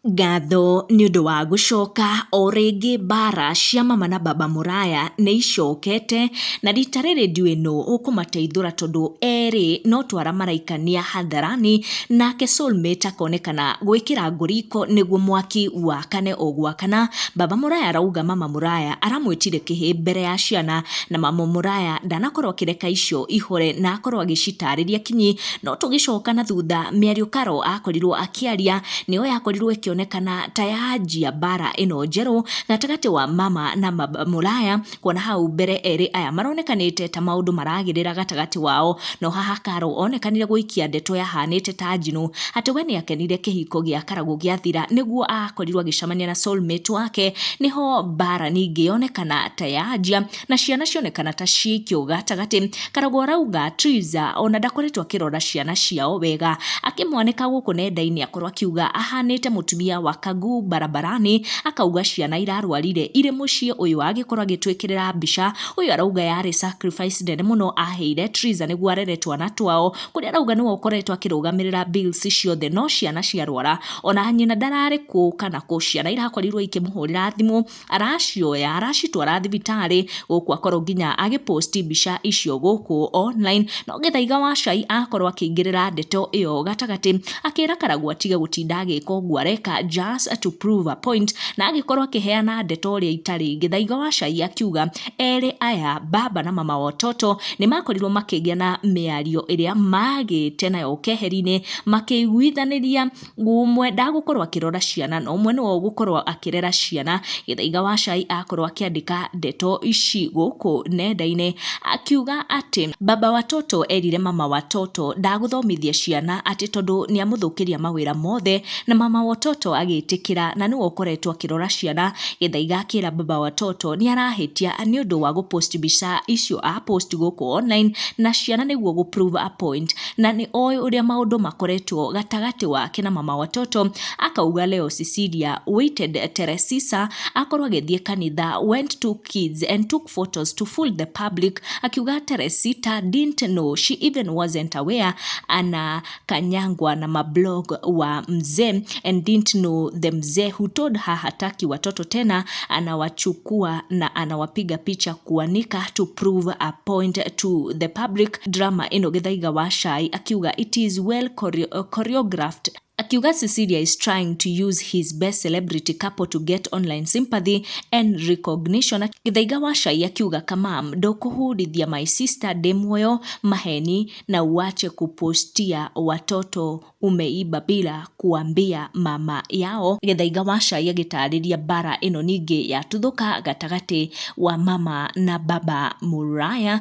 Ngatho nĩ ũndũ wa gũcoka o rĩngĩ mbara cia mama na baba Mũraya nĩ icokete na rita rĩrĩ ndiũĩ nũ ũkũmateithũra tondũ erĩ no twara maraikania hadharani nake soulmate akonekana gwĩkĩra ngũriko nĩguo mwaki wakane o gwakana. Baba Mũraya arauga mama Mũraya aramwĩtire kĩhĩ mbere ya ciana na mama Mũraya ndanakorwo akĩreka icio ihore na akorwo agĩcitarĩria kinyi. No tũgĩcoka na thutha mĩario Carol akorirwo akĩaria nĩyo yakorirwo onekana ta yanjia bara ĩno njerũ gatagatĩ wa mama na baba Mũraya, kuona hau mbere erĩ aya maronekanĩte ta maũndũ maragĩrĩra gatagatĩ wao. No haha Carol onekanire gũikia ndeto yahanĩte ta njino atĩ we nĩakenire kĩhiko gĩa Karagũ gĩathira nĩguo akorirwo agĩcemania na soulmate wake. Nĩho bara ningĩ yonekana ta yanjia na ciana cionekana ta ciikio gatagatĩ. Karagũ arauga Triza ona ndakoretwo akĩrora ciana ciao wega, akĩmwanĩka gũkũ nenda-inĩ akorwo akiuga ahanĩte mũtumia wa Kaguu barabarani, akauga ciana irarwarire irĩ mũciĩ ũyũ agĩkorwo agĩtwĩkĩrĩra mbica. Ũyũ arauga yarĩ sacrifice nene mũno aheire Triza nĩguo arere twana twao, kũrĩa arauga nĩwe ũkoretwo akĩrũgamĩrĩra bills ciothe, no ciana ciarwara ona nyina ndararĩ kũ kana kũ. Ciana irakorirwo ikĩmũhũrĩra thimũ, aracioya aracitwara thibitarĩ, gũkũ akorwo nginya agĩposti mbica icio gũkũ online. No Gĩthaiga wa Cai akorwo akĩingĩrĩra ndeto ĩyo gatagatĩ, akĩra Karagũ atige gũtinda agĩka ũguo areka just to prove a point, na agĩkorwo akĩheana ndeto ũrĩa itarĩ. Gĩthaiga wa Cai akiuga erĩ aya baba na mama watoto nĩ makorirwo makĩgĩa na mĩario ĩrĩa magĩte nayo keheri-inĩ, makĩiguithanĩria ũmwe ndagũkorwo akĩrora ciana na ũmwe nĩwe ũgũkorwo akĩrera ciana. Gĩthaiga wa Cai akorwo akĩandĩka ndeto ici gũkũ nenda-inĩ akiuga atĩ baba watoto erire mama watoto ndagũthomithia ciana atĩ tondũ nĩamũthũkĩria mawĩra mothe, na mama watoto agĩtĩkĩra na nĩwe ũkoretwo akĩrora ciana. Gĩthaiga akĩra baba watoto nĩ arahĩtia nĩ ũndũ wa gũpost mbica icio apost gũkũ online na ciana nĩguo gũ prove a point, na nĩ oĩ ũrĩa maũndũ makoretwo gatagatĩ wake na mama watoto. Akauga Leo Cecilia waited Teresisa akorwo agĩthiĩ kanitha, went to kids and took photos to fool the public. Akiuga Teresita didn't know, she even wasn't aware ana kanyangwa na mablog wa mzee and didn't know the mzee who told her hataki watoto tena, anawachukua na anawapiga picha kuanika to prove a point to the public. Drama ino Gĩthaiga wa Cai akiuga it is well choreographed. Akiuga Cecilia is trying to use his best celebrity couple to get online sympathy and recognition. Gĩthaiga wa Cai akiuga Kamam ndũkũhurithia my sister demoyo maheni na uache kupostia watoto umeiba bila kuambia mama yao. Gĩthaiga wa Cai agĩtarĩria bara ĩno ningĩ yatuthũka gatagatĩ wa mama na baba Mũraya.